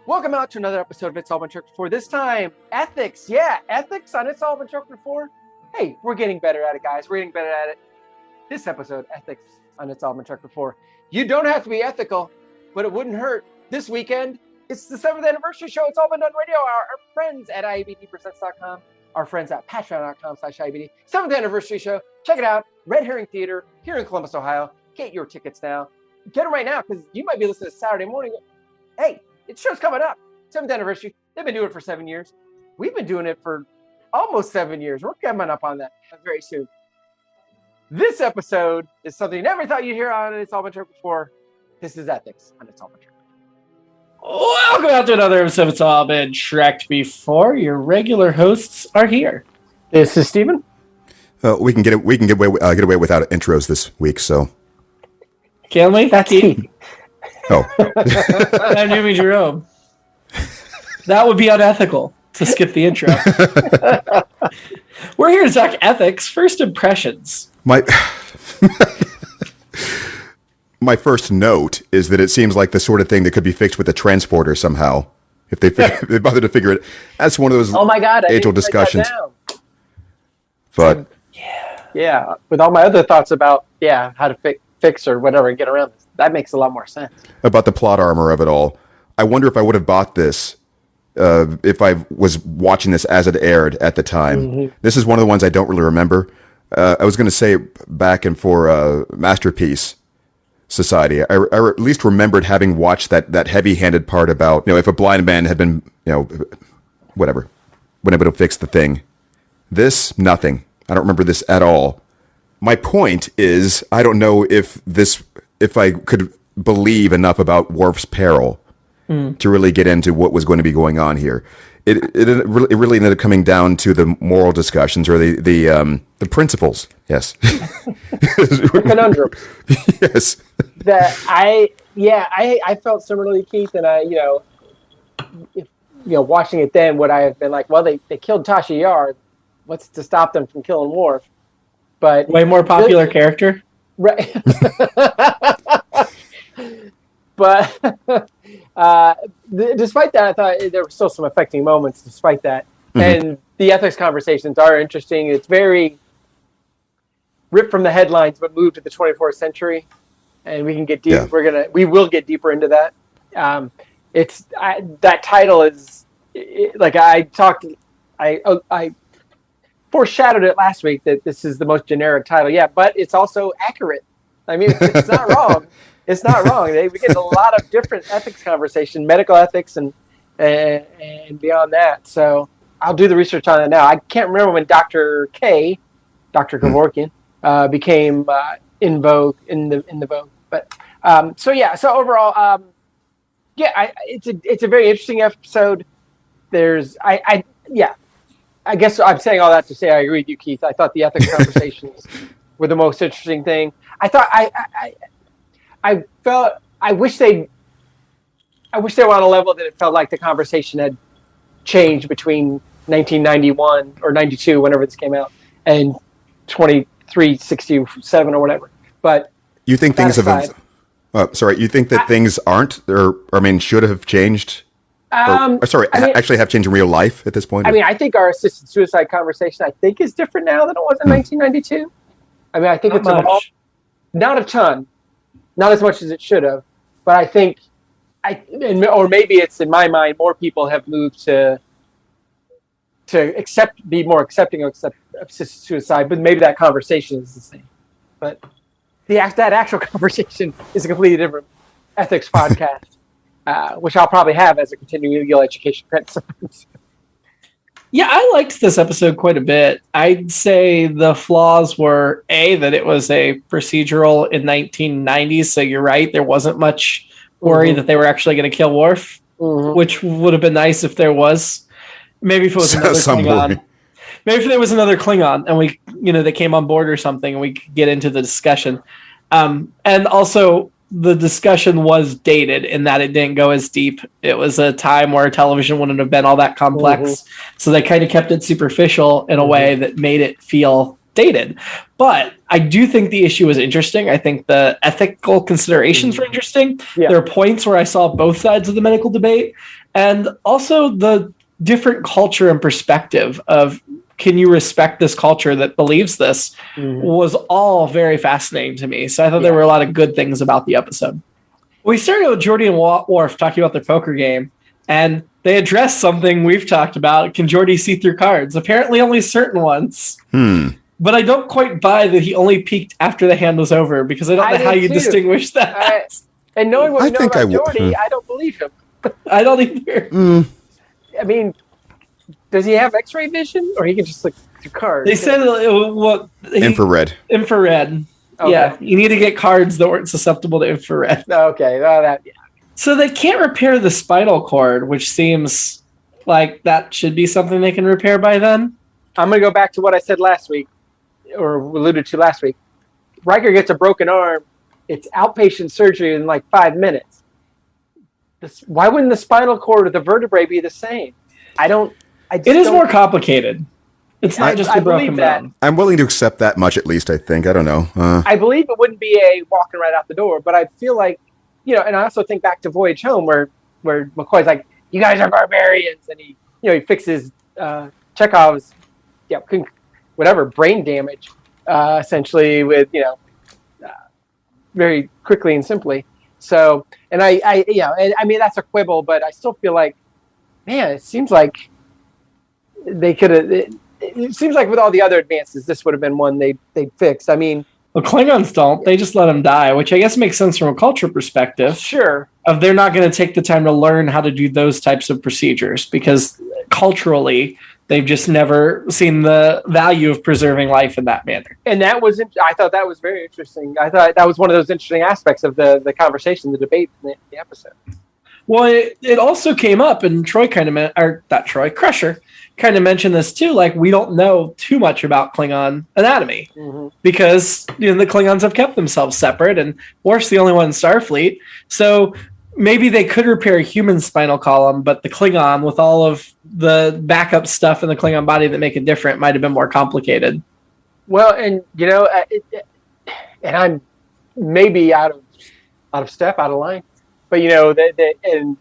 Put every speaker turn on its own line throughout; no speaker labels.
Welcome out to another episode of It's All Been Chapter 4. This time, ethics. Yeah, ethics on It's All Been Chapter 4. Hey, we're getting better at it, guys. We're getting better at it. This episode, ethics on It's All Been Chapter 4. You don't have to be ethical, but it wouldn't hurt. This weekend, it's the 7th anniversary show. It's All Been Done Radio. Our friends at IABDpresents.com, our friends at patreon.com/IABD. 7th anniversary show. Check it out. Red Herring Theater here in Columbus, Ohio. Get your tickets now. Get them right now because you might be listening to Saturday morning. Hey, it's show's coming up. 7th anniversary. They've been doing it for 7 years. We've been doing it for almost 7 years. We're coming up on that very soon. This episode is something you never thought you'd hear on It's All Been Chapter before. This is ethics on It's All Been Chapter.
Welcome out to another episode of It's All Been Tracked Before. Your regular hosts are here.
This is Steven.
We can get away without intros this week. So
can we?
That's me.
Oh,
I'm Jimmy-Jerome. That would be unethical to skip the intro. We're here to talk ethics. First impressions.
My first note is that it seems like the sort of thing that could be fixed with a transporter somehow. If they bother to figure it, that's one of those age-old discussions. But
yeah, with all my other thoughts about how to fix or whatever and get around this, that makes a lot more sense.
About the plot armor of it all, I wonder if I would have bought this if I was watching this as it aired at the time. Mm-hmm. This is one of the ones I don't really remember. I was going to say back and for Masterpiece Society, I at least remembered having watched that heavy-handed part about, if a blind man had been, whatever, been able to fix the thing. This, nothing. I don't remember this at all. My point is, I don't know if I could believe enough about Worf's peril to really get into what was going to be going on here. It really ended up coming down to the moral discussions or the principles. Yes.
The conundrum.
Yes.
That I felt similarly, Keith, and watching it then, would I have been like, well, they killed Tasha Yar. What's to stop them from killing Worf? But
way more popular character.
Right. But despite that, I thought there were still some affecting moments despite that. Mm-hmm. And the ethics conversations are interesting. It's very ripped from the headlines, but moved to the 24th century. And we can get deep. Yeah. We will get deeper into that. That title is like I foreshadowed it last week that this is the most generic title. Yeah, but it's also accurate. I mean, it's not wrong. It's not wrong. We get a lot of different ethics conversation, medical ethics and beyond that. So I'll do the research on it now. I can't remember when Dr. Kevorkian, became in vogue in the vogue. But so overall, it's a very interesting episode. I guess I'm saying all that to say I agree with you, Keith. I thought the ethics conversations were the most interesting thing. I thought I wish they were on a level that it felt like the conversation had changed between 1991 or 92, whenever this came out, and 2367 or whatever. But
you think things have? You think that things aren't, or should have changed? Actually have changed in real life at this point?
I think our assisted suicide conversation, is different now than it was in 1992. I think it's evolved. Not a ton. Not as much as it should have. But I think, or maybe it's in my mind, more people have moved to be more accepting of assisted suicide, but maybe that conversation is the same. But that actual conversation is a completely different ethics podcast. Which I'll probably have as a continuing legal education credit.
Yeah, I liked this episode quite a bit. I'd say the flaws were, that it was a procedural in 1990s, so you're right, there wasn't much worry that they were actually going to kill Worf, which would have been nice if there was. Maybe if it was another Klingon. Maybe if there was another Klingon and they came on board or something and we could get into the discussion. And also, the discussion was dated in that it didn't go as deep. It was a time where television wouldn't have been all that complex. So they kind of kept it superficial in a way that made it feel dated. But I do think the issue is interesting. I think the ethical considerations were interesting.
Yeah.
There are points where I saw both sides of the medical debate, and also the different culture and perspective of, can you respect this culture that believes this, was all very fascinating to me. So I thought there were a lot of good things about the episode. We started with Geordi and Worf talking about their poker game, and they addressed something we've talked about. Can Geordi see through cards? Apparently only certain ones. But I don't quite buy that he only peeked after the hand was over, because I don't know how you distinguish that.
And knowing what we know about
think
Geordi, I don't believe him.
I don't either.
I mean, does he have X-ray vision, or he can just look through cards?
They said
infrared.
Infrared.
Okay.
Yeah, you need to get cards that weren't susceptible to infrared.
Okay,
So they can't repair the spinal cord, which seems like that should be something they can repair by then.
I'm going to go back to what I said last week, or alluded to last week. Riker gets a broken arm. It's outpatient surgery in like 5 minutes. Why wouldn't the spinal cord or the vertebrae be the same? It
is more complicated. It's not just a broken bone.
I'm willing to accept that much, at least, I think. I don't know.
I believe it wouldn't be a walking right out the door, but I feel like, and I also think back to Voyage Home, where McCoy's like, you guys are barbarians, and he fixes Chekhov's brain damage, essentially, with very quickly and simply. So, and I mean, that's a quibble, but I still feel like, man, it seems like they could have. It seems like with all the other advances, this would have been one they'd fixed. I mean,
well, Klingons don't. They just let him die, which I guess makes sense from a culture perspective.
Sure.
Of they're not going to take the time to learn how to do those types of procedures, because culturally they've just never seen the value of preserving life in that manner.
And that was, I thought that was very interesting. I thought that was one of those interesting aspects of the conversation, the debate in the episode.
Well, it also came up, and Crusher kind of mentioned this too. Like, we don't know too much about Klingon anatomy because the Klingons have kept themselves separate, and Worf's the only one in Starfleet. So maybe they could repair a human spinal column, but the Klingon, with all of the backup stuff in the Klingon body that make it different, might have been more complicated.
Well, and and I'm maybe out of step, out of line, but and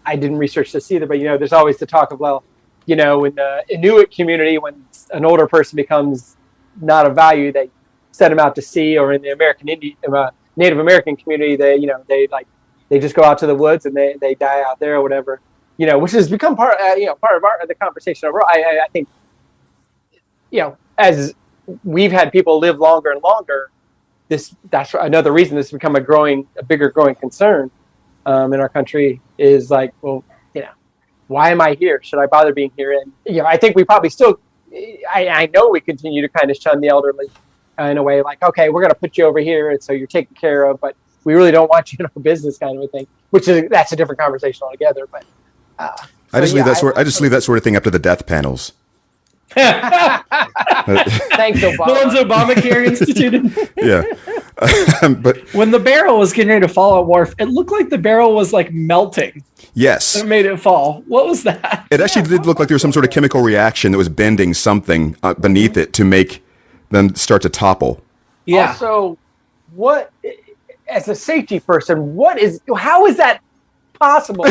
I didn't research this either. But there's always the talk of, well, in the Inuit community, when an older person becomes not of value, they send them out to sea, or in the Native American community, they just go out to the woods and they die out there or whatever, which has become part of the conversation overall. I think, as we've had people live longer and longer, that's another reason this has become a bigger growing concern in our country, is like, well, why am I here? Should I bother being here? And I think we probably still, I know we continue to kind of shun the elderly in a way, like, okay, we're going to put you over here, and so you're taken care of, but we really don't want you in our business, kind of a thing. That's a different conversation altogether. But
I just leave that sort of thing up to the death panels.
Thanks, Obama.
The ones Obamacare instituted.
Yeah. But
when the barrel was getting ready to fall at Worf, it looked like the barrel was like melting.
Yes.
It made it fall. What was that?
It actually did look like there was some sort of chemical reaction that was bending something beneath it to make them start to topple.
Yeah.
Also, what, as a safety person, how is that possible?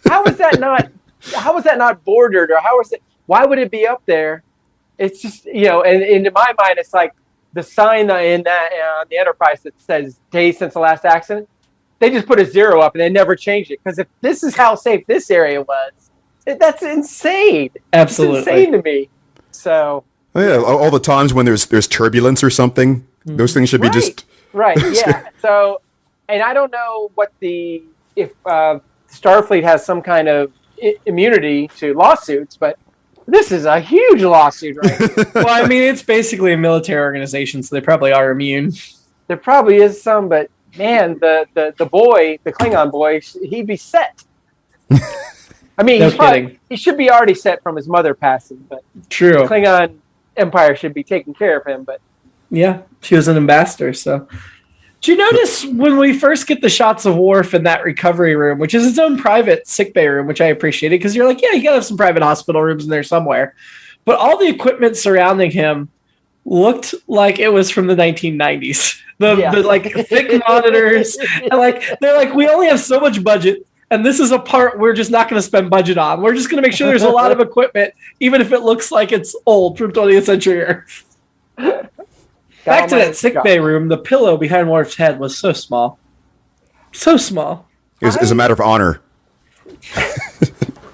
How is that not bordered, or why would it be up there? It's just, and in my mind, it's like the sign in that the Enterprise that says days since the last accident. They just put a 0 up and they never changed it, because if this is how safe this area was, that's insane.
Absolutely.
It's insane to me. So.
Oh, yeah, all the times when there's turbulence or something, those things should be just
right. Yeah. So, and I don't know if Starfleet has some kind of immunity to lawsuits, but this is a huge lawsuit, right?
Well, I mean, it's basically a military organization, so they probably are immune.
There probably is some, but man, the Klingon boy, he'd be set. I mean, he should be already set from his mother passing, but
true.
The Klingon Empire should be taking care of him. But
yeah, she was an ambassador. So, do you notice when we first get the shots of Worf in that recovery room, which is its own private sickbay room, which I appreciated, because you're like, yeah, you gotta have some private hospital rooms in there somewhere, but all the equipment surrounding him looked like it was from the 1990s. The
Yeah.
like thick monitors, and they're like, we only have so much budget, and this is a part we're just not going to spend budget on. We're just going to make sure there's a lot of equipment, even if it looks like it's old from 20th century Earth. Back to that sick bay room, the pillow behind Worf's head was so small. So small.
It was a matter of honor.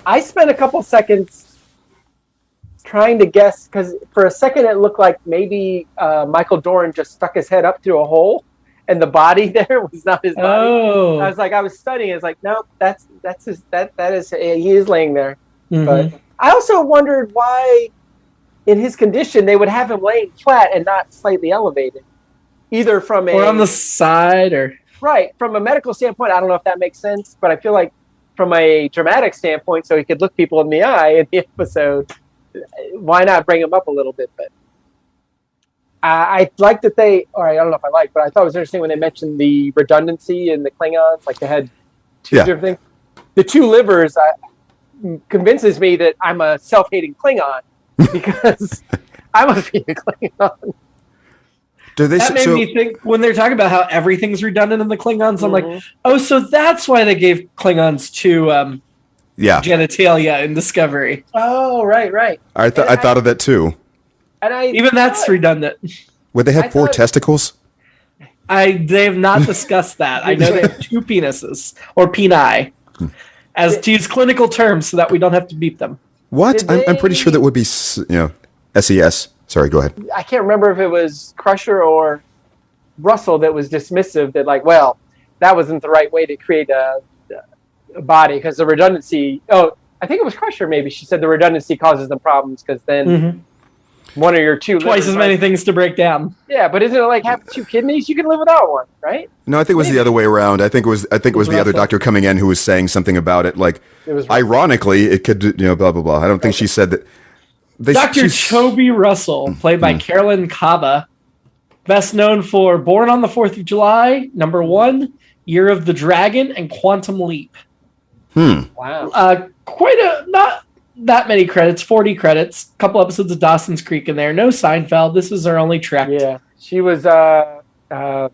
I spent a couple seconds trying to guess, because for a second it looked like maybe Michael Dorn just stuck his head up through a hole, and the body there was not his body.
Oh.
I was studying. It's like, no, that's his. That is he is laying there.
Mm-hmm.
But I also wondered why, in his condition, they would have him laying flat and not slightly elevated, either from
or on the side, or
from a medical standpoint. I don't know if that makes sense, but I feel like from a dramatic standpoint, so he could look people in the eye in the episode, why not bring him up a little bit? But I like that I don't know if I like, but I thought it was interesting when they mentioned the redundancy in the Klingons, like they had two different things. The two livers convinces me that I'm a self-hating Klingon, because I must be a Klingon.
That made me think, when they're talking about how everything's redundant in the Klingons, I'm like, oh, so that's why they gave Klingons two genitalia in Discovery.
Oh, right.
I thought of that too.
And
even that's redundant.
Would they have four testicles?
They have not discussed that. I know they have two penises, or peni, as to use clinical terms so that we don't have to beep them.
What? I'm pretty sure that would be, SES. Sorry, go ahead.
I can't remember if it was Crusher or Russell that was dismissive, that like, well, that wasn't the right way to create a body, because the redundancy. Oh, I think it was Crusher. Maybe she said the redundancy causes them problems, because then one or your two
twice as many things to break down.
Yeah, but isn't it like having two kidneys? You can live without one, right?
No, I think it was the other way around. I think it was the other doctor coming in who was saying something about it. Like, ironically, it could, blah blah blah. I don't think she said that.
Dr. Toby Russell, played by Carolyn Cava, best known for Born on the 4th of July, Number 1, Year of the Dragon, and Quantum Leap.
Wow.
Not that many credits, 40 credits, a couple episodes of Dawson's Creek in there. No Seinfeld. This is her only Trek.
Yeah. She was Mrs.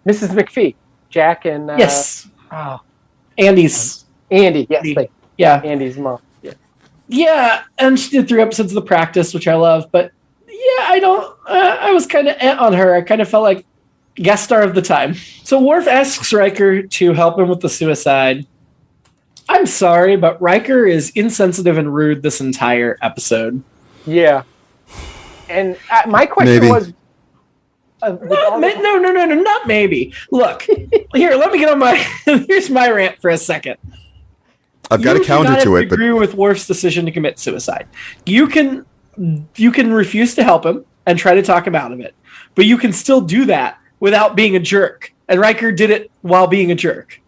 McPhee. Jack and...
yes. Andy's...
Andy, yes.
Yeah.
Andy's mom.
Yeah, and she did 3 episodes of The Practice, which I love. But yeah, I was kind of on her. I kind of felt like guest star of the time. So Worf asks Riker to help him with the suicide. I'm sorry, but Riker is insensitive and rude this entire episode.
Yeah. And my question was...
no, not maybe. Look, here, let me get on my... Here's my rant for a second.
I've got a counter to it.
I agree with Worf's decision to commit suicide. You can refuse to help him and try to talk him out of it, but you can still do that without being a jerk. And Riker did it while being a jerk,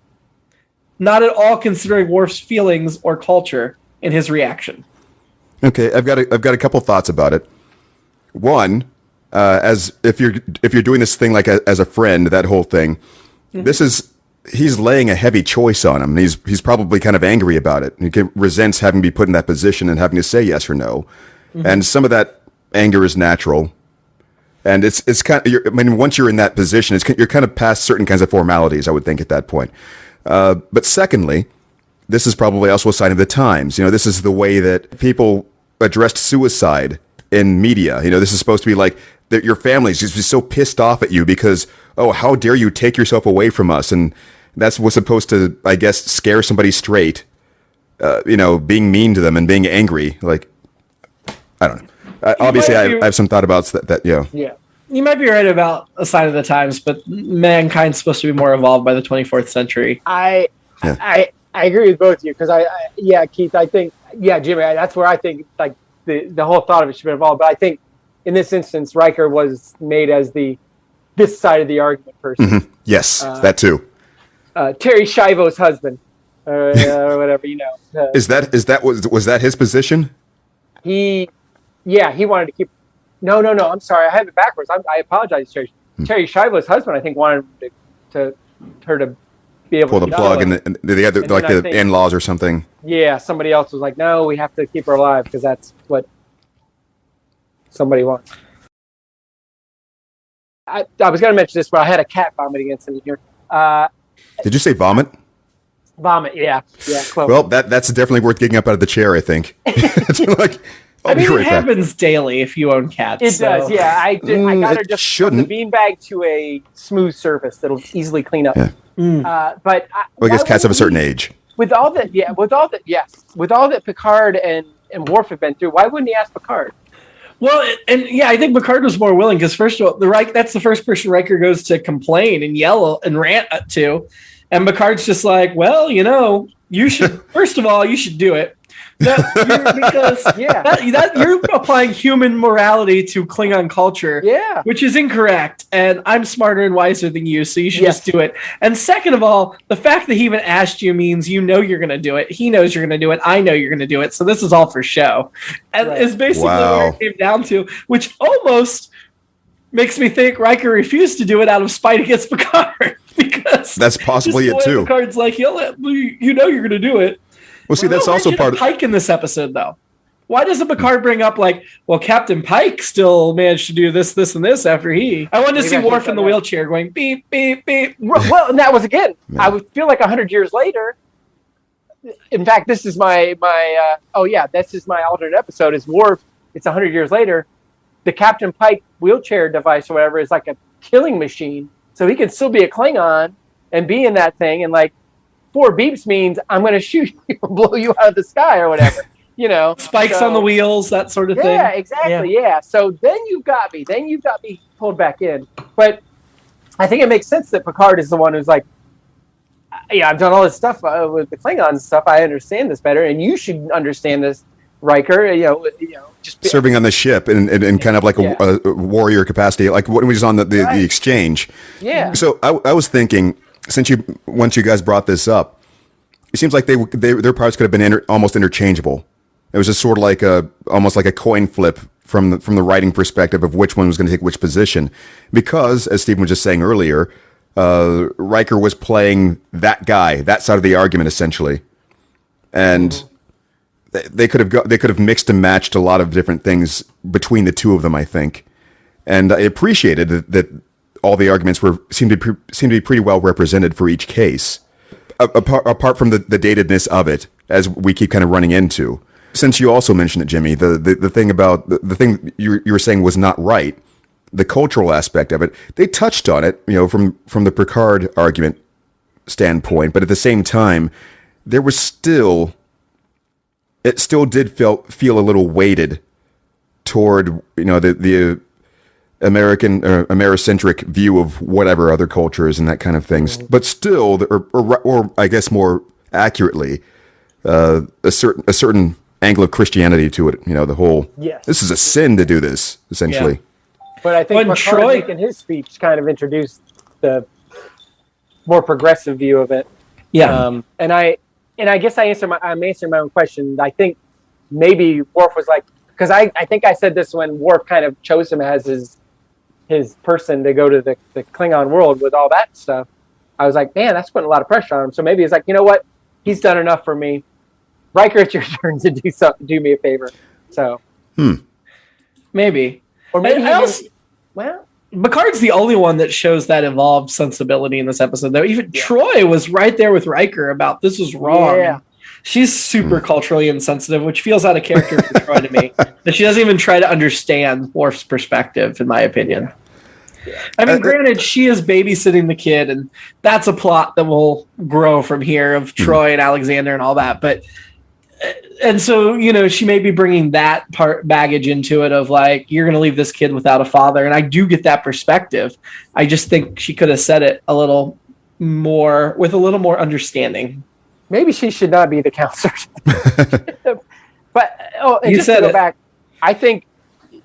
not at all considering Worf's feelings or culture in his reaction. Okay,
I've got a couple thoughts about it. One, as if you're doing this thing like as a friend, that whole thing, he's laying a heavy choice on him. He's probably kind of angry about it. He resents having to be put in that position and having to say yes or no. And some of that anger is natural. And it's kind of, once you're in that position, you're kind of past certain kinds of formalities, I would think, at that point. But secondly, this is probably also a sign of the times. This is the way that people addressed suicide in media. This is supposed to be like that your family's just so pissed off at you because, oh, how dare you take yourself away from us? And that's what's supposed to, I guess, scare somebody straight, being mean to them and being angry. Like, I don't know. Obviously, I have some thought about that.
Yeah.
You might be right about a sign of the times, but mankind's supposed to be more evolved by the 24th century.
I agree with both of you, because Keith, I think, Jimmy, that's where I think like the whole thought of it should be involved. But I think in this instance, Riker was made as this side of the argument person.
Mm-hmm. Yes, that too.
Terry Schiavo's husband, or whatever,
was that his position?
He wanted to keep. No. I'm sorry, I have it backwards. I apologize, Terry. Terry Schiavo's husband, I think, wanted her to be able
pull
to
the plug, and the other, like the in-laws or something.
Yeah, somebody else was like, no, we have to keep her alive because that's what somebody wants. I was going to mention this, but I had a cat vomiting incident here.
Did you say vomit?
Vomit, yeah, close.
Well, that's definitely worth getting up out of the chair, I think. It's like,
I mean, it happens daily if you own cats.
It does, yeah. I got her just from the
shouldn't.
beanbag to a smooth surface that'll easily clean up.
Yeah.
But
I guess cats of a certain age.
With all that Picard and Worf have been through, why wouldn't he ask Picard?
Well, and yeah, I think Picard was more willing because first of all, that's the first person Riker goes to complain and yell and rant to, and Picard's just like, well, you should first of all, you should do it. Because you're applying human morality to Klingon culture, which is incorrect. And I'm smarter and wiser than you, so you should just do it. And second of all, the fact that he even asked you means you're going to do it. He knows you're going to do it. I know you're going to do it. So this is all for show. And it's basically what it came down to, which almost makes me think Riker refused to do it out of spite against Picard. Because
that's possibly it too.
Picard's like, you're going to do it.
Well, see, that's also part of
Pike in this episode, though. Why doesn't Picard bring up like, well, Captain Pike still managed to do this, this, and this after he? I wanted to see Worf in the wheelchair going beep, beep, beep.
Well, and that was again. I would feel like 100 years later. In fact, this is my this is my alternate episode. Is Worf? It's 100 years later. The Captain Pike wheelchair device or whatever is like a killing machine, so he can still be a Klingon and be in that thing and like. 4 beeps means I'm going to shoot you or blow you out of the sky or whatever,
Spikes on the wheels, that sort of thing.
Yeah, exactly. Yeah. So then you've got me. Then you've got me pulled back in. But I think it makes sense that Picard is the one who's like, I've done all this stuff with the Klingons and stuff. I understand this better, and you should understand this, Riker. Just
serving on the ship in kind of like a warrior capacity, like when we was on the exchange.
Yeah.
So I was thinking. Once you guys brought this up, it seems like their parts could have been almost interchangeable. It was just sort of almost like a coin flip from the writing perspective of which one was going to take which position, because as Stephen was just saying earlier, Riker was playing that guy, that side of the argument essentially, and they could have mixed and matched a lot of different things between the two of them, I think, and I appreciated that all the arguments seemed to be pretty well represented for each case, apart from the datedness of it, as we keep kind of running into. Since you also mentioned it, Jimmy, the thing about the thing you were saying was not right, the cultural aspect of it, they touched on it, from the Picard argument standpoint, but at the same time, it still did feel a little weighted toward the American or Americentric view of whatever other cultures and that kind of things, but still, or I guess more accurately, a certain angle of Christianity to it. The whole this is a sin to do this essentially.
Yeah. But I think Picard in his speech kind of introduced the more progressive view of it.
Yeah,
and I guess I'm answering my own question. I think maybe Worf was like, because I think I said this when Worf kind of chose him as his person to go to the Klingon world with all that stuff. I was like, man, that's putting a lot of pressure on him. So maybe he's like, you know what? He's done enough for me. Riker, it's your turn to do me a favor. So
maybe.
Or maybe
Picard's the only one that shows that evolved sensibility in this episode, though. Even Troy was right there with Riker about this was wrong. Yeah. She's super culturally insensitive, which feels out of character for Troy to me. That she doesn't even try to understand Worf's perspective, in my opinion. Yeah. I mean, granted, she is babysitting the kid, and that's a plot that will grow from here of Troy and Alexander and all that. But, and so, she may be bringing that baggage into it of like, you're going to leave this kid without a father. And I do get that perspective. I just think she could have said it a little more with a little more understanding.
Maybe she should not be the counselor. But just to go back, I think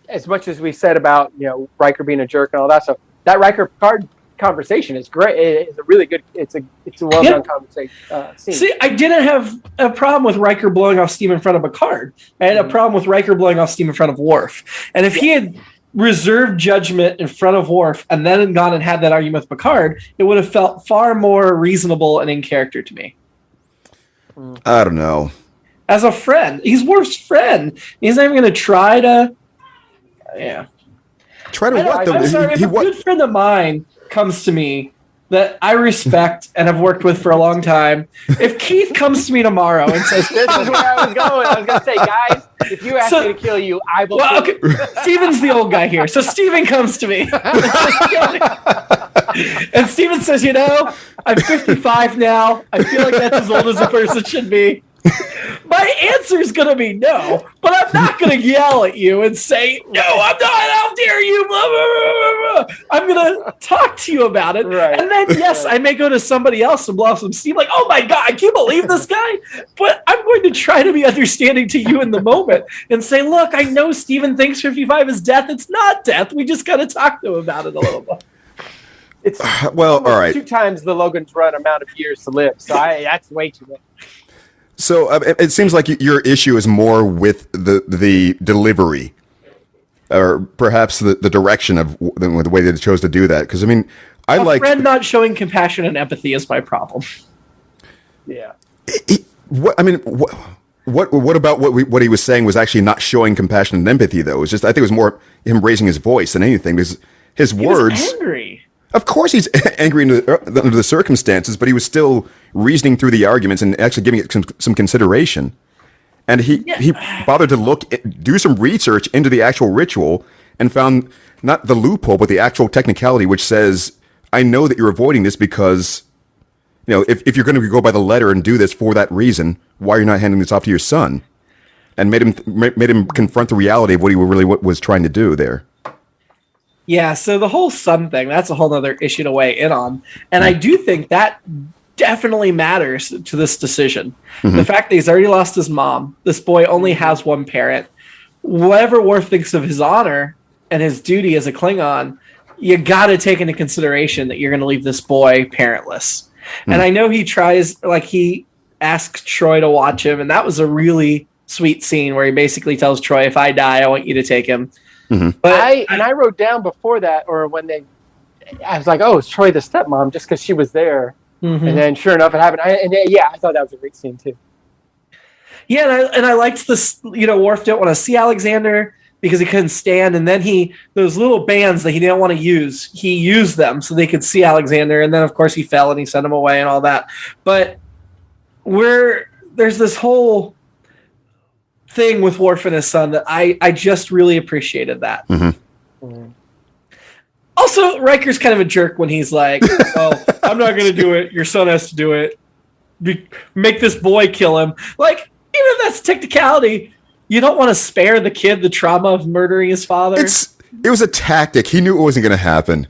as much as we said about Riker being a jerk and all that stuff, that Riker Picard conversation is great. It's a really good. It's a well done conversation. Scene.
See, I didn't have a problem with Riker blowing off steam in front of Picard. I had a problem with Riker blowing off steam in front of Worf. And if he had reserved judgment in front of Worf and then gone and had that argument with Picard, it would have felt far more reasonable and in character to me.
I don't know.
As a friend, he's Worf's friend. He's not even going to try to. Yeah.
Try to what?
I'm sorry, if a good friend of mine comes to me that I respect and have worked with for a long time, if Keith comes to me tomorrow and says,
this is where I was going. I was going to say, guys, if you ask me to kill you, I will kill you.
Steven's the old guy here. So Steven comes to me. And Steven says, I'm 55 now. I feel like that's as old as a person should be. My answer is going to be no, but I'm not going to yell at you and say, no, I'm not, how dare you, blah, blah, blah, blah. I'm going to talk to you about it.
Right.
And then, yes, I may go to somebody else and blow off some steam like, oh my God, can you believe this guy? But I'm going to try to be understanding to you in the moment and say, look, I know Steven thinks 55 is death. It's not death. We just got to talk to him about it a little bit.
It's
all right.
2 times the Logan's Run amount of years to live. So that's way too much.
So it seems like your issue is more with the delivery, or perhaps the direction of the way they chose to do that. Because I mean,
a friend not showing compassion and empathy is my problem.
Yeah.
What about what he was saying was actually not showing compassion and empathy, though? It was just, I think it was more him raising his voice than anything, because his words.
Was angry.
Of course he's angry under the circumstances, but he was still reasoning through the arguments and actually giving it some consideration. And he bothered to do some research into the actual ritual and found not the loophole, but the actual technicality, which says, I know that you're avoiding this because, if you're going to go by the letter and do this for that reason, why are you not handing this off to your son? And made him confront the reality of what he really was trying to do there.
Yeah, so the whole son thing, that's a whole other issue to weigh in on. And I do think that definitely matters to this decision. Mm-hmm. The fact that he's already lost his mom, this boy only has one parent. Whatever Worf thinks of his honor and his duty as a Klingon, you got to take into consideration that you're going to leave this boy parentless. Mm-hmm. And I know he asks Troy to watch him, and that was a really sweet scene where he basically tells Troy, if I die, I want you to take him.
Mm-hmm.
But I wrote down before that, or when I was like, oh, it's Troy the stepmom, just because she was there. Mm-hmm. And then sure enough, it happened. I thought that was a great scene too.
Yeah, and I liked this, Worf didn't want to see Alexander because he couldn't stand, and then those little bands that he didn't want to use, he used them so they could see Alexander, and then of course he fell and he sent him away and all that. But there's this whole thing with Worf and his son that I just really appreciated that.
Mm-hmm. Mm-hmm.
Also, Riker's kind of a jerk when he's like, "Oh, I'm not going to do it. Your son has to do it. Make this boy kill him." Like, even if that's technicality, you don't want to spare the kid the trauma of murdering his father.
It was a tactic. He knew it wasn't going to happen.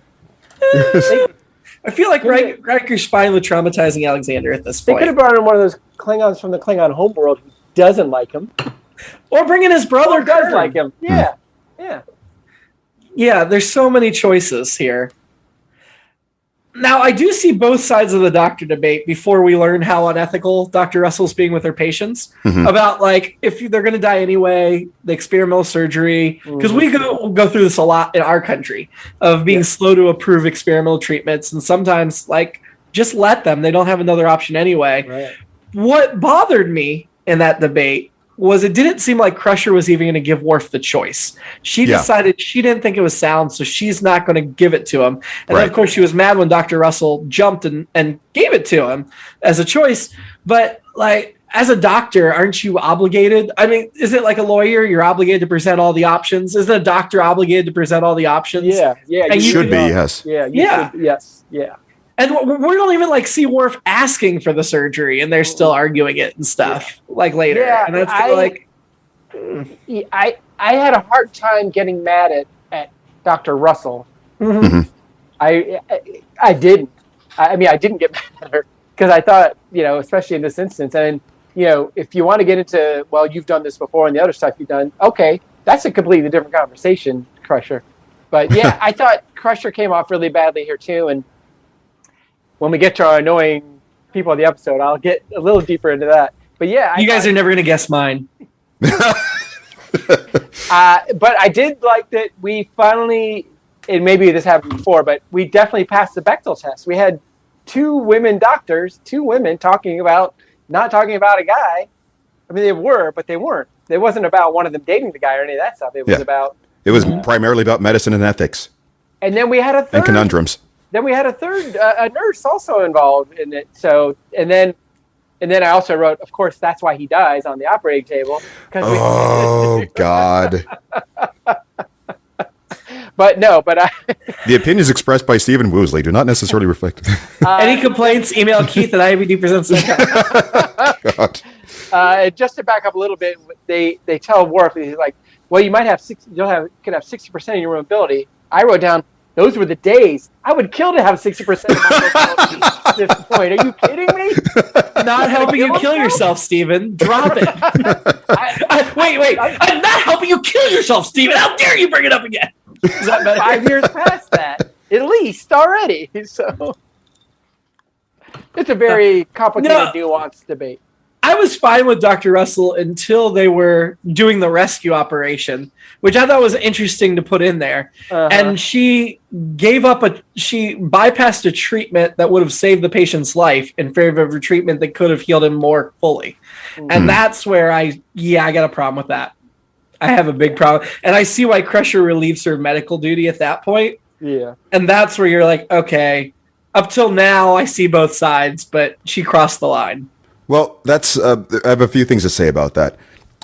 I feel like Riker's finally traumatizing Alexander at this point.
They could have brought in one of those Klingons from the Klingon homeworld who doesn't like him.
Or bring in his brother.
Does like him. Yeah. Yeah.
Yeah, there's so many choices here. Now, I do see both sides of the doctor debate before we learn how unethical Dr. Russell's being with her patients. Mm-hmm. About, if they're going to die anyway, the experimental surgery. Because we go through this a lot in our country of being slow to approve experimental treatments. And sometimes, just let them. They don't have another option anyway.
Right.
What bothered me in that debate was it didn't seem like Crusher was even going to give Worf the choice. She decided she didn't think it was sound, so she's not going to give it to him. And then, of course, she was mad when Dr. Russell jumped and gave it to him as a choice. But, as a doctor, aren't you obligated? I mean, is it like a lawyer? You're obligated to present all the options. Isn't a doctor obligated to present all the options?
Yeah.
And you should be, yes.
Yeah. Yes. Yeah.
And we don't even see Worf asking for the surgery, and they're still arguing it and stuff later.
Yeah,
and that's
I had a hard time getting mad at Dr. Russell.
Mm-hmm.
I didn't. I didn't get mad at her because I thought, especially in this instance, and if you want to get into, well, you've done this before and the other stuff you've done, okay, that's a completely different conversation, Crusher. But yeah, I thought Crusher came off really badly here too, and when we get to our annoying people of the episode, I'll get a little deeper into that. But yeah,
you guys are never going to guess mine.
But I did like that we finally, and maybe this happened before, but we definitely passed the Bechdel test. We had 2 women doctors, 2 women not talking about a guy. I mean, they were, but they weren't. It wasn't about one of them dating the guy or any of that stuff. It was about
It was primarily about medicine and ethics.
And then we had a third.
And conundrums.
Then we had a third, a nurse also involved in it. So, and then I also wrote, of course, that's why he dies on the operating table.
Oh, God.
But
The opinions expressed by Stephen Woosley do not necessarily reflect.
Any complaints, email Keith at IMDpresents.com.
God.
Just to back up a little bit, they tell Worf, he's like, well, you might have could have 60% of your mobility. I wrote down, those were the days. I would kill to have 60% of my mobility at this point. Are you kidding me?
Not helping you kill yourself, Stephen. Drop it. Wait. I'm not helping you kill yourself, Stephen. How dare you bring it up again? Is that better?
5 years past that, at least already. So it's a very complicated, nuanced debate.
I was fine with Dr. Russell until they were doing the rescue operation, which I thought was interesting to put in there. And she bypassed a treatment that would have saved the patient's life in favor of a treatment that could have healed him more fully. And that's where I got a problem with that. I have a big problem. And I see why Crusher relieves her of medical duty at that point.
Yeah.
And that's where you're like, okay, up till now I see both sides, but she crossed the line.
Well, that's. I have a few things to say about that.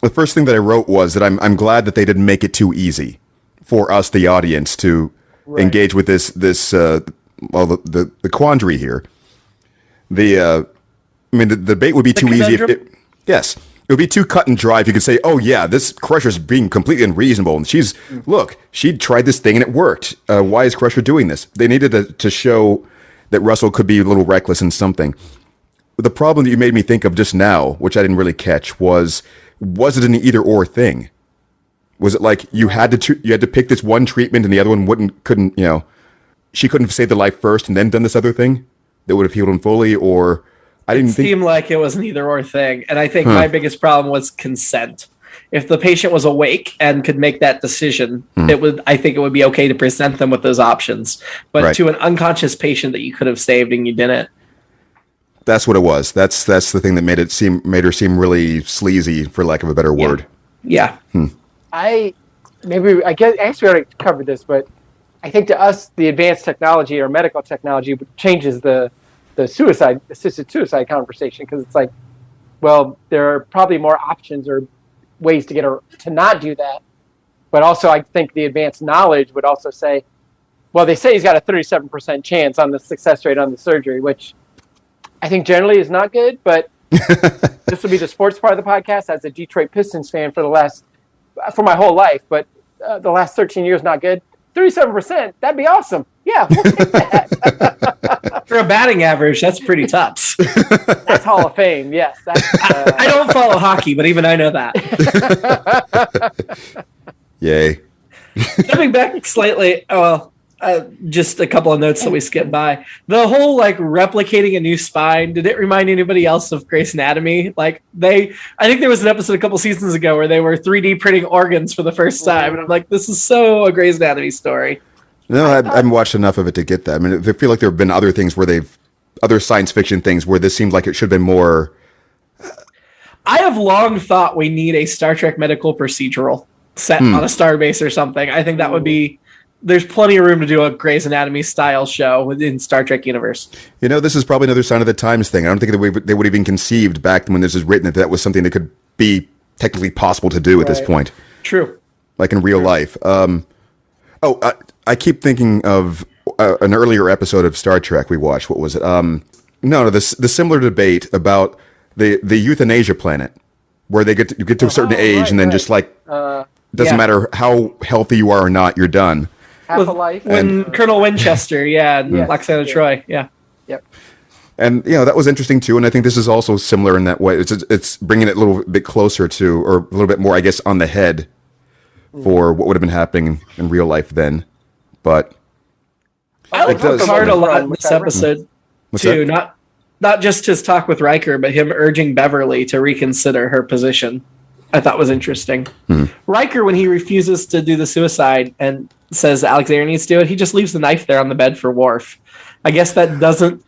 The first thing that I wrote was that I'm glad that they didn't make it too easy for us, the audience, to engage with this the quandary here. The debate would be too easy. Yes, it would be too cut and dry if you could say, "Oh yeah, this Crusher's being completely unreasonable," and she tried this thing and it worked. Why is Crusher doing this? They needed to show that Russell could be a little reckless in something. The problem that you made me think of just now, which I didn't really catch, was it an either-or thing? Was it like you had to pick this one treatment and the other one couldn't she couldn't have saved the life first and then done this other thing that would have healed him fully? Or it
seemed like it was an either-or thing, and I think my biggest problem was consent. If the patient was awake and could make that decision, I think it would be okay to present them with those options. But to an unconscious patient that you could have saved and you didn't.
That's what it was. That's the thing that made her seem really sleazy, for lack of a better word.
Yeah.
I guess we already covered this, but I think to us the advanced technology or medical technology changes the assisted suicide conversation, because it's like, well, there are probably more options or ways to get her to not do that. But also, I think the advanced knowledge would also say, well, they say he's got a 37% chance on the success rate on the surgery, which I think generally is not good, but this will be the sports part of the podcast as a Detroit Pistons fan for my whole life, but the last 13 years, not good. 37%, that'd be awesome. Yeah, we'll take that.
For a batting average, that's pretty tops.
That's Hall of Fame, yes.
I don't follow hockey, but even I know that.
Yay.
Jumping back slightly, just a couple of notes that we skipped by. The whole replicating a new spine, did it remind anybody else of Grey's Anatomy? I think there was an episode a couple seasons ago where they were 3D printing organs for the first time, and I'm like, this is so a Grey's Anatomy story.
No, I haven't watched enough of it to get that. I mean, I feel like there have been other things other science fiction things where this seemed like it should have been more.
I have long thought we need a Star Trek medical procedural set on a starbase or something. I think that would be. There's plenty of room to do a Grey's Anatomy style show within Star Trek universe.
This is probably another sign of the times thing. I don't think that they would have even conceived back when this was written that was something that could be technically possible to do at this point.
True.
Like in real life. I keep thinking of an earlier episode of Star Trek we watched. What was it? The similar debate about the euthanasia planet, where you get to a certain age and then just doesn't matter how healthy you are or not, you're done.
Half a life.
When Colonel Winchester, and Loxana Troy,
Yep.
And that was interesting too. And I think this is also similar in that way. It's bringing it a little bit closer to, or a little bit more, I guess, on the head for what would have been happening in real life then. But
I like Picard a lot in this episode too. Not just his talk with Riker, but him urging Beverly to reconsider her position. I thought was interesting. Riker, when he refuses to do the suicide and says Alexander needs to do it, he just leaves the knife there on the bed for Worf. I guess that doesn't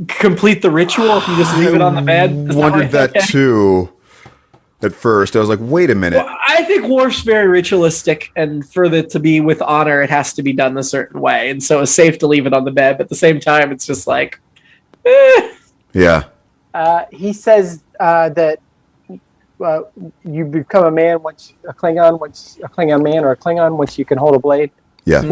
complete the ritual if you just leave it on the bed.
I wondered that too. at first. I was like, wait a minute.
Well, I think Worf's very ritualistic, and for it to be with honor, it has to be done a certain way. And so it's safe to leave it on the bed, but at the same time, it's just like,
Yeah.
He says that you become a man once a Klingon man or a Klingon once you can hold a blade.
Yeah.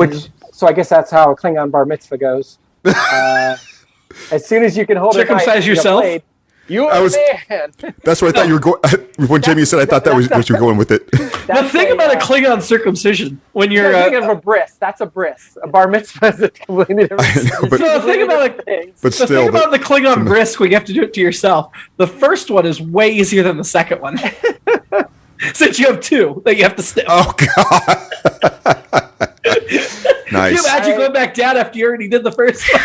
So I guess that's how a Klingon bar mitzvah goes. As soon as you can hold
circumcise yourself.
Blade, you're a man.
That's what I thought you were going. When Jamie said, I thought that was what you were going with it.
The thing about a Klingon circumcision, when you're
thinking of a bris, that's a bris. A bar mitzvah is a completely different.
But
the thing about the Klingon bris, when you have to do it to yourself, the first one is way easier than the second one. Since you have two that you have to sniff.
Oh God! Nice.
Can you imagine going back down after you already did the first one?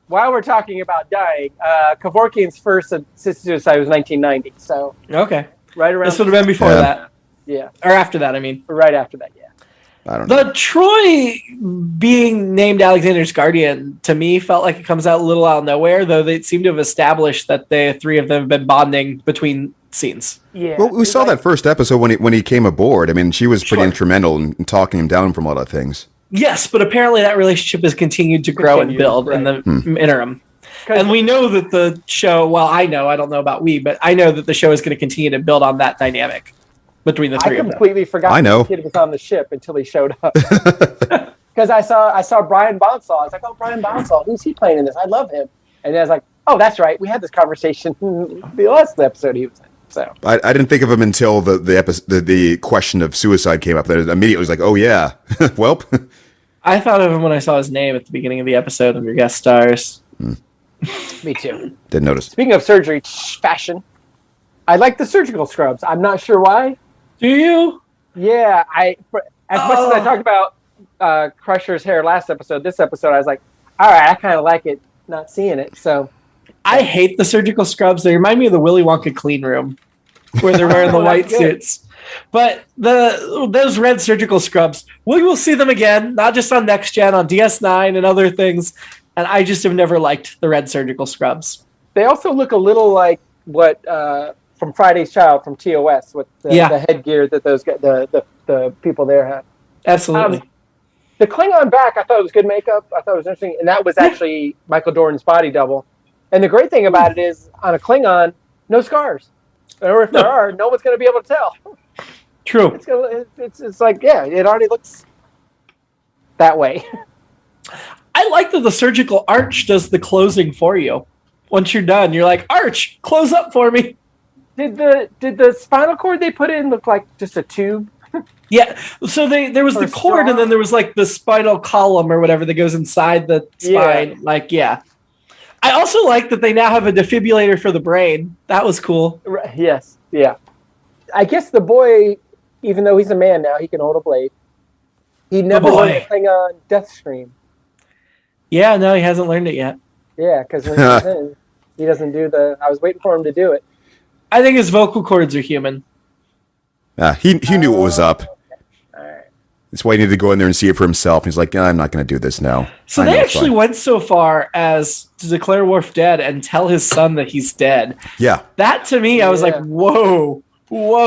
While we're talking about dying, Kevorkian's first assisted suicide was 1990. So
okay,
right around.
This would have been before that.
Yeah,
or after that. I mean,
right after that. Yeah.
I don't know.
The Troy being named Alexander's guardian to me felt like it comes out a little out of nowhere, though they seem to have established that the three of them have been bonding between scenes.
Yeah.
Well, we saw that first episode when he came aboard. I mean, she was pretty instrumental in talking him down from a lot of things.
Yes, but apparently that relationship has continued to grow and build in the interim. And we know that the show, well, I don't know about but I know that the show is going to continue to build on that dynamic between the three of them.
I completely forgot the kid was on the ship until he showed up. Because I saw Brian Bonsall. I was like, oh, Brian Bonsall, who's he playing in this? I love him. And then I was like, oh, that's right. We had this conversation the last episode he was in. So
I didn't think of him until the question of suicide came up. That immediately was like, oh yeah, well.
I thought of him when I saw his name at the beginning of the episode of your guest stars.
Me too.
Didn't notice.
Speaking of surgery fashion, I like the surgical scrubs. I'm not sure why.
Do you?
Yeah, as much as I talked about Crusher's hair last episode, this episode I was like, all right, I kind of like it, not seeing it. So
I hate the surgical scrubs. They remind me of the Willy Wonka clean room, where they're wearing the white suits. But those red surgical scrubs, we will see them again, not just on Next Gen, on DS9 and other things. And I just have never liked the red surgical scrubs.
They also look a little like what from Friday's Child from TOS with the headgear that the people there had.
Absolutely.
The Klingon back, I thought it was good makeup. I thought it was interesting. And that was actually Michael Dorn's body double. And the great thing about it is, on a Klingon, no scars. Or if there are, no one's going to be able to tell.
True.
It's like, yeah, it already looks that way.
I like that the surgical arch does the closing for you. Once you're done, you're like, arch, close up for me.
Did the spinal cord they put in look like just a tube?
Yeah, so there was the cord, and then there was like the spinal column or whatever that goes inside the spine. I also like that they now have a defibrillator for the brain. That was cool.
Yes, yeah. I guess the boy, even though he's a man now, he can hold a blade. He never learned to play on Death Scream.
Yeah, no, he hasn't learned it yet.
Yeah, because when he's in, he doesn't do I was waiting for him to do it.
I think his vocal cords are human.
He knew what was up. That's why he needed to go in there and see it for himself. He's like, I'm not going to do this now.
So they actually went so far as to declare Worf dead and tell his son that he's dead.
Yeah.
That to me, I was like, whoa,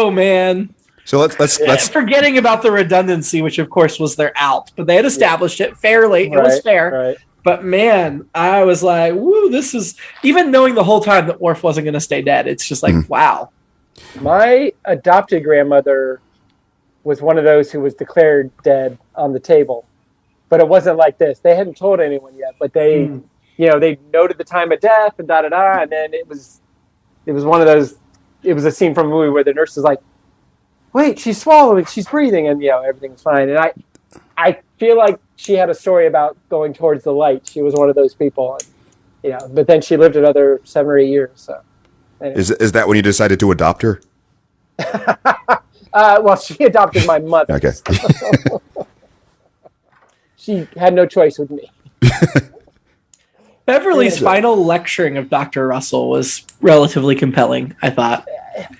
man.
So let's
forgetting about the redundancy, which of course was their out, but they had established it fairly. It was fair.
Right.
But man, I was like, woo, this is, even knowing the whole time that Worf wasn't going to stay dead, it's just like, wow.
My adopted grandmother was one of those who was declared dead on the table, but it wasn't like this. They hadn't told anyone yet, but they, they noted the time of death and and then it was one of those. It was a scene from a movie where the nurse is like, "Wait, she's swallowing, she's breathing," and everything's fine. And I feel like she had a story about going towards the light. She was one of those people, and, but then she lived another 7 or 8 years. So, anyway.
Is that when you decided to adopt her?
Well, she adopted my mother.
Okay.
So she had no choice with me.
Beverly's final lecturing of Dr. Russell was relatively compelling, I thought.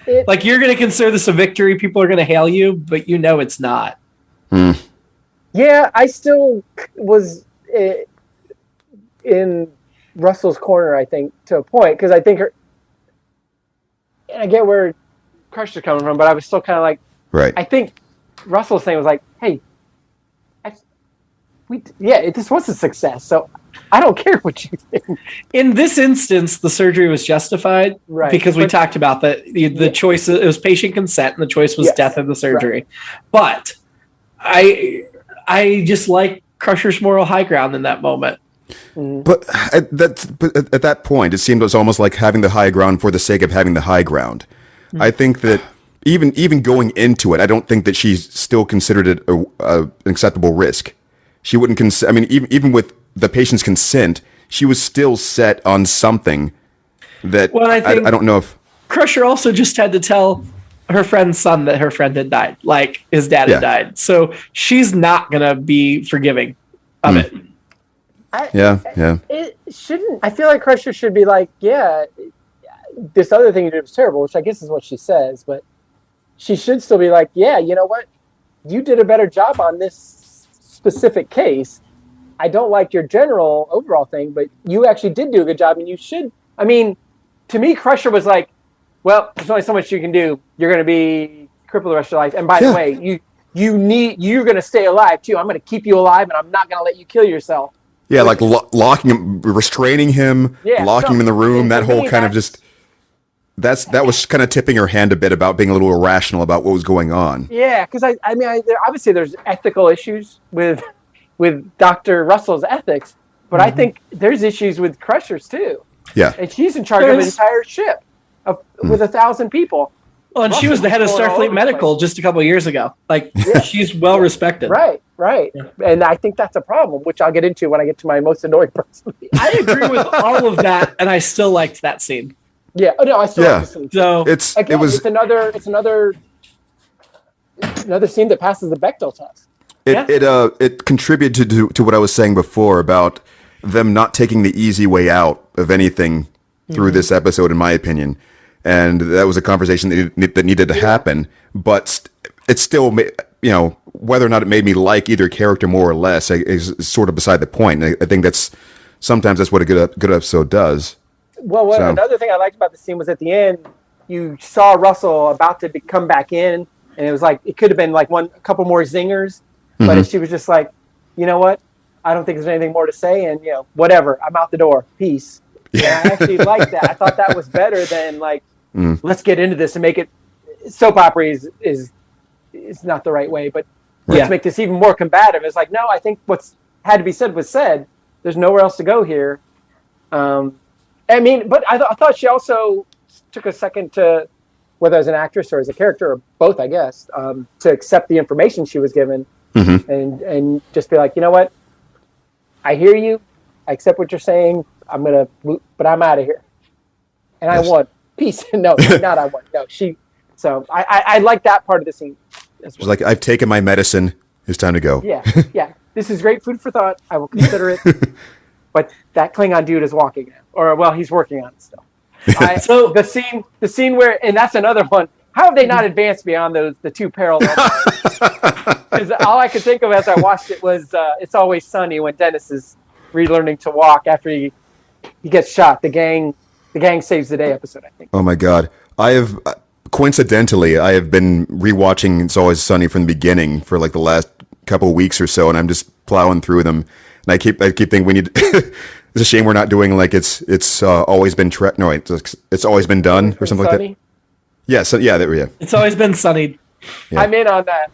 You're going to consider this a victory, people are going to hail you, but it's not.
Yeah, I still was in Russell's corner, I think, to a point, because I think I get where Crusher's coming from, but I was still kind of like,
Right.
I think Russell's thing was like, hey, this was a success, so I don't care what you think.
In this instance, the surgery was justified because we talked about that the choice. It was patient consent, and the choice was death of the surgery. Right. But I just like Crusher's moral high ground in that moment.
But at that point, it seemed it was almost like having the high ground for the sake of having the high ground. I think that even going into it, I don't think that she's still considered it an acceptable risk. She wouldn't I mean, even with the patient's consent, she was still set on something that I don't know if
Crusher also just had to tell her friend's son that her friend had died, like his dad had died. So she's not gonna be forgiving of it.
It shouldn't. I feel like Crusher should be like, this other thing you did was terrible, which I guess is what she says, but she should still be like, you know what? You did a better job on this specific case. I don't like your general overall thing, but you actually did do a good job, and you should. I mean, to me, Crusher was like, well, there's only so much you can do. You're going to be crippled the rest of your life. And by the way, you're going to stay alive too. I'm going to keep you alive, and I'm not going to let you kill yourself. Yeah,
like locking him, restraining him, locking him in the room. That whole kind of just that was kind of tipping her hand a bit about being a little irrational about what was going on.
Yeah, because I mean, obviously there's ethical issues with Dr. Russell's ethics, but I think there's issues with Crusher's too.
Yeah,
and she's in charge of an entire ship with 1,000 people.
Well, and she was the head of Starfleet Medical just a couple of years ago. Like, she's well respected.
Right. Yeah. And I think that's a problem, which I'll get into when I get to my most annoying person.
I agree with all of that, and I still liked that scene.
Yeah. Oh no, I still like the scene.
So
it's another scene that passes the Bechdel test.
It contributed to what I was saying before about them not taking the easy way out of anything through this episode, in my opinion. And that was a conversation that needed to happen. But it's still, whether or not it made me like either character more or less is sort of beside the point. And I think sometimes that's what a good episode does.
Well, another thing I liked about the scene was at the end, you saw Russell about to come back in, and it was like it could have been like a couple more zingers, but she was just like, you know what? I don't think there's anything more to say, and whatever. I'm out the door. Peace. Yeah, I actually liked that. I thought that was better than like, let's get into this and make it. Soap opera is not the right way, but let's make this even more combative. It's like, no, I think what's had to be said was said. There's nowhere else to go here. I mean, but I thought she also took a second to, whether as an actress or as a character or both, I guess, to accept the information she was given and just be like, you know what? I hear you. I accept what you're saying. But I'm out of here. And I want peace. No, not I want. No, she. So I like that part of the scene.
She's like, I've taken my medicine. It's time to go.
Yeah. This is great food for thought. I will consider it. But that Klingon dude is walking now. Or, well, he's working on it still. So the scene where, and that's another one. How have they not advanced beyond the two parallel? Because all I could think of as I watched it was It's Always Sunny when Dennis is relearning to walk after he gets shot. The gang saves the day episode, I think.
Oh my God. I have been rewatching It's Always Sunny from the beginning for like the last couple of weeks or so, and I'm just plowing through them. And I keep thinking we need. It's a shame we're not doing like it's always been it's always been done or something
sunny?
Like that. Yeah, so yeah.
It's always been sunny.
Yeah. I'm in on that.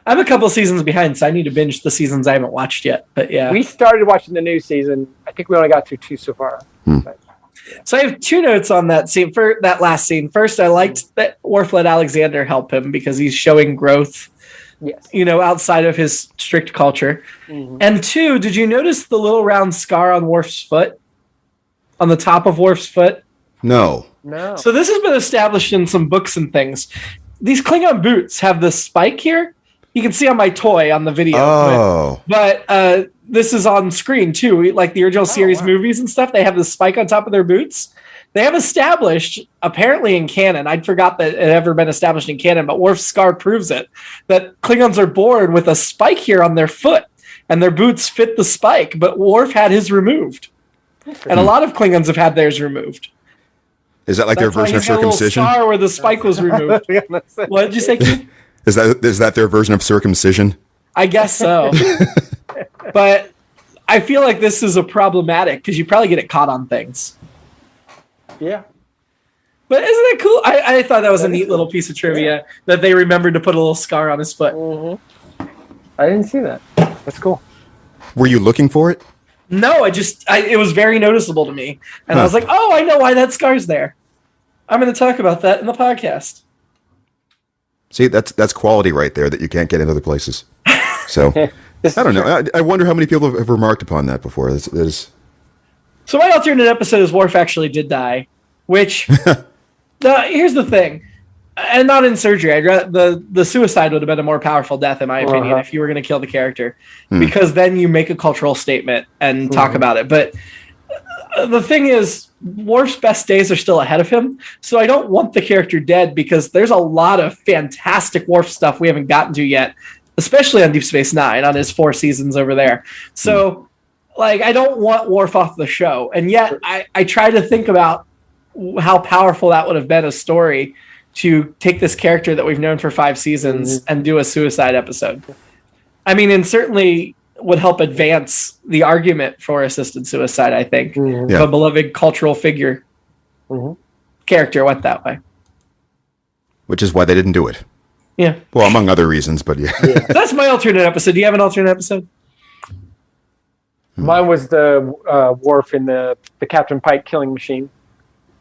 I'm a couple seasons behind, so I need to binge the seasons I haven't watched yet. But yeah,
we started watching the new season. I think we only got through 2 so far. But,
So I have 2 notes on that scene. For that last scene, first, I liked that Worf let Alexander help him because he's showing growth.
Yes.
Outside of his strict culture. And 2, did you notice the little round scar on Worf's foot? On the top of Worf's foot?
No.
So this has been established in some books and things. These Klingon boots have this spike here. You can see on my toy on the video.
Oh.
But this is on screen too. Like the original series movies and stuff, they have the spike on top of their boots. They have established, apparently in canon, I forgot that it had ever been established in canon, but Worf's scar proves it, that Klingons are born with a spike here on their foot, and their boots fit the spike, but Worf had his removed. And a lot of Klingons have had theirs removed.
Is that like their
That's why
version of
he's got a little
circumcision?
scar where the spike was removed. What did you say, Keith?
Is that their version of circumcision?
I guess so. But I feel like this is a problematic because you probably get it caught on things.
Yeah.
But isn't that cool? I thought that was a neat little piece of trivia that they remembered to put a little scar on his foot.
Mm-hmm. I didn't see that. That's cool.
Were you looking for it?
No, it was very noticeable to me. And I was like, oh, I know why that scar's there. I'm going to talk about that in the podcast.
See, that's quality right there that you can't get in other places. So, I don't know. I wonder how many people have remarked upon that before.
So my alternate episode is Worf actually did die, which, here's the thing. And not in surgery. The suicide would have been a more powerful death, in my opinion, if you were going to kill the character. Because then you make a cultural statement and talk about it. But the thing is, Worf's best days are still ahead of him. So I don't want the character dead because there's a lot of fantastic Worf stuff we haven't gotten to yet, especially on Deep Space Nine, on his 4 seasons over there. So, I don't want Worf off the show. And yet I try to think about how powerful that would have been a story to take this character that we've known for 5 seasons and do a suicide episode. I mean, and certainly would help advance the argument for assisted suicide, I think. If a beloved cultural figure character went that way.
Which is why they didn't do it.
Yeah.
Well, among other reasons, but yeah.
That's my alternate episode. Do you have an alternate episode?
Mine was the Worf in the Captain Pike killing machine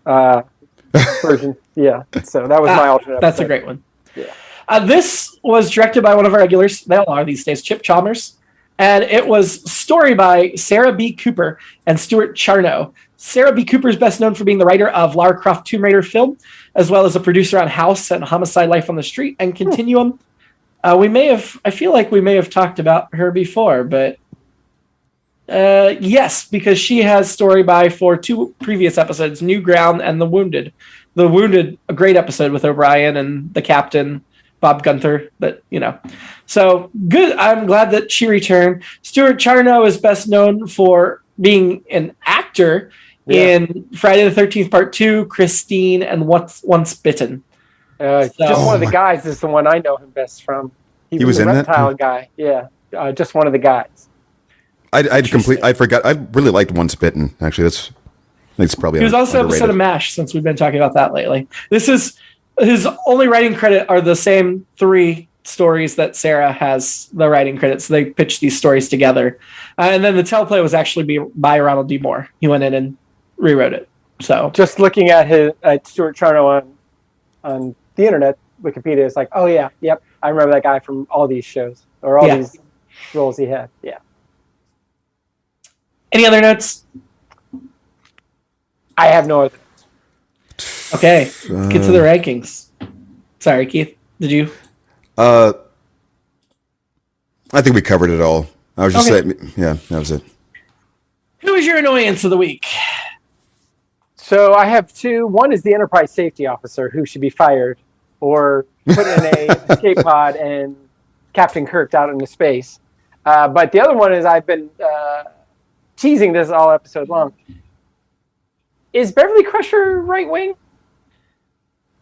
version. Yeah. So that was my alternate episode.
That's a great one.
Yeah.
This was directed by one of our regulars. They all are these days, Chip Chalmers. And it was story by Sarah B. Cooper and Stuart Charnow. Sarah B. Cooper is best known for being the writer of Lara Croft Tomb Raider film, as well as a producer on House and Homicide: Life on the Street and Continuum. I feel like we may have talked about her before, but yes, because she has story by for 2 previous episodes, New Ground and The Wounded. The Wounded, a great episode with O'Brien and the captain, Bob Gunther, but so good. I'm glad that she returned. Stuart Charnow is best known for being an actor in Friday the 13th Part 2, Christine, and Once Bitten.
Just one of the guys is the one I know him best from. He was
in
the
that?
reptile guy. Yeah, just one of the guys.
I forgot. I really liked Once Bitten. Actually, I think it's probably.
He was also
underrated.
episode of MASH, since we've been talking about that lately. This is his only writing credit are the same 3 stories that Sarah has the writing credits. So they pitched these stories together. And then the teleplay was actually by Ronald D. Moore. He went in and rewrote it. So
just looking at Stuart Charnow on the internet, Wikipedia is like, oh yeah, yep, I remember that guy from all these shows or all these roles he had. Yeah.
Any other notes?
I have no other.
Okay, get to the rankings. Sorry, Keith. Did you?
I think we covered it all. I was just saying, yeah, that was it.
Who is your annoyance of the week?
So I have 2. One is the Enterprise safety officer who should be fired or put in a escape pod and Captain Kirk out into space. But the other one is I've been teasing this all episode long. Is Beverly Crusher right wing?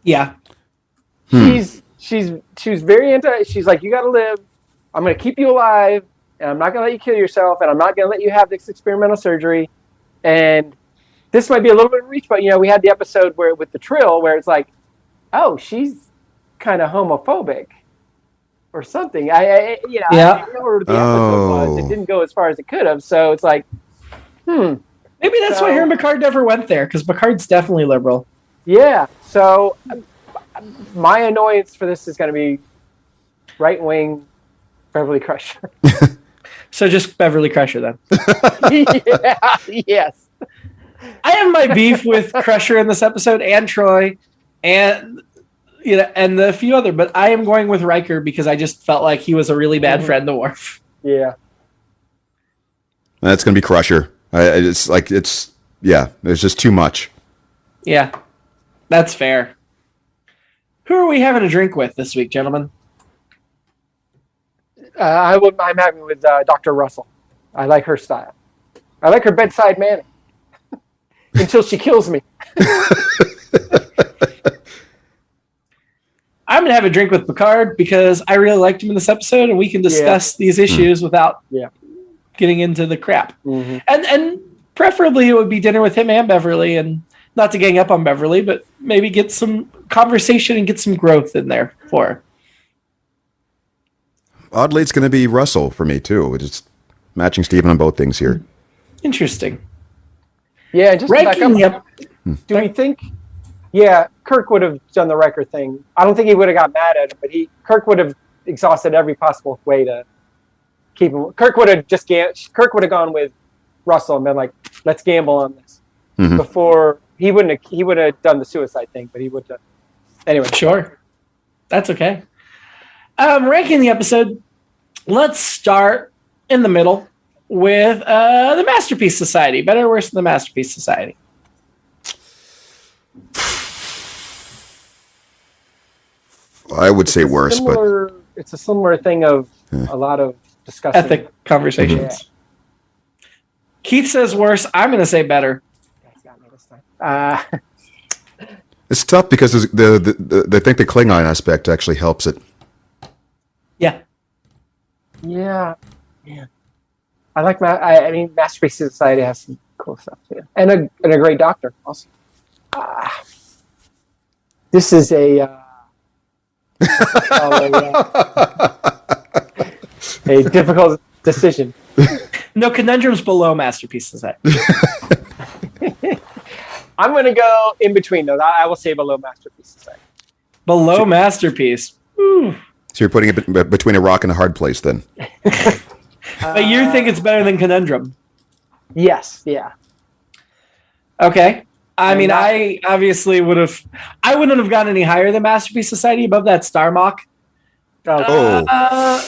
Yeah.
She's very into. She's like, you got to live. I'm going to keep you alive, and I'm not going to let you kill yourself, and I'm not going to let you have this experimental surgery. And this might be a little bit of reach, but we had the episode with the Trill where it's like, oh, she's kind of homophobic or something. I don't know what the episode was. It didn't go as far as it could have. So it's like,
Maybe that's why her and Picard never went there, because Picard's definitely liberal.
Yeah. So my annoyance for this is going to be right wing Beverly Crusher.
So just Beverly Crusher then.
Yeah. Yes.
I have my beef with Crusher in this episode and Troy and and a few other, but I am going with Riker because I just felt like he was a really bad friend to Worf.
Yeah.
That's going to be Crusher. There's just too much.
Yeah, that's fair. Who are we having a drink with this week, gentlemen?
I'm having with Dr. Russell. I like her style. I like her bedside manner. Until she kills me.
I'm going to have a drink with Picard because I really liked him in this episode, and we can discuss these issues without getting into the crap.
Mm-hmm.
And preferably it would be dinner with him and Beverly, and not to gang up on Beverly, but maybe get some conversation and get some growth in there for her.
Oddly, it's going to be Russell for me, too. It's matching Steven on both things here.
Interesting.
Yeah, just to back up, do we think... Yeah, Kirk would have done the Riker thing. I don't think he would have got mad at him, but Kirk would have exhausted every possible way to keep him. Kirk would have gone with Russell and been like, "Let's gamble on this."
Mm-hmm.
Before he would have done the suicide thing, but he would have. Anyway,
sure, that's okay. Ranking the episode. Let's start in the middle with the Masterpiece Society. Better or worse than the Masterpiece Society?
I would say worse, but
it's a similar thing of a lot of discussion.
Ethic conversations.
Yeah.
Keith says worse. I'm going to say better.
It's tough because I think the Klingon aspect actually helps it.
Yeah.
Yeah. I like I mean, Masterpiece Society has some cool stuff too, and a great doctor also. This is a difficult decision.
No, Conundrum's below Masterpiece Society.
I'm going to go in between those. I will say below Masterpiece Society.
Below Masterpiece. Ooh.
So you're putting it between a rock and a hard place then?
But you think it's better than Conundrum?
Yes, yeah.
Okay. I mean, I obviously wouldn't have gotten any higher than Masterpiece Society above that Star Mock. I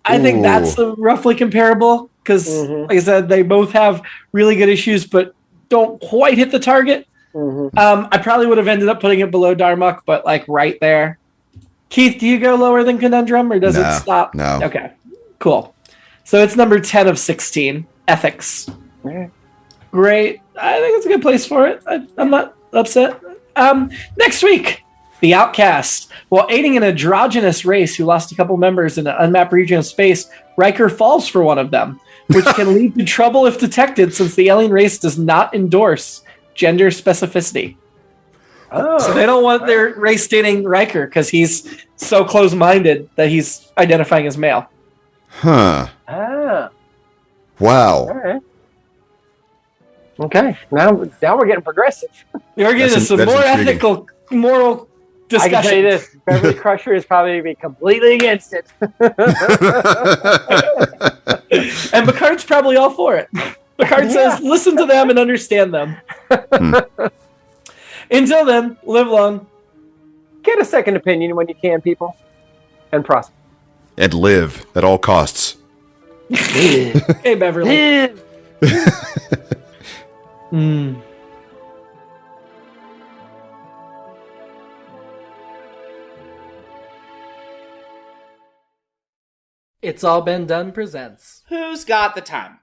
think that's roughly comparable because, like I said, they both have really good issues, but don't quite hit the target.
Mm-hmm.
I probably would have ended up putting it below Darmok, but like right there. Keith, do you go lower than Conundrum or does it stop?
No.
Okay, cool. So it's number 10 of 16, Ethics.
Yeah.
Great. I think it's a good place for it. I'm not upset. Next week, The Outcast. While aiding an androgynous race who lost a couple members in an unmapped region of space, Riker falls for one of them, which can lead to trouble if detected since the alien race does not endorse gender specificity. So they don't want their race dating Riker because he's so close-minded that he's identifying as male.
Huh. Wow.
All right. Okay. Now we're getting progressive.
You're getting some more
intriguing.
ethical, moral discussion.
I can say this: Beverly Crusher is probably going to be completely against it.
And Picard's probably all for it. Picard says, listen to them and understand them. Until then, live long.
Get a second opinion when you can, people. And prosper.
And live at all costs.
Hey, Beverly. It's All Been Done presents
Who's Got the Time?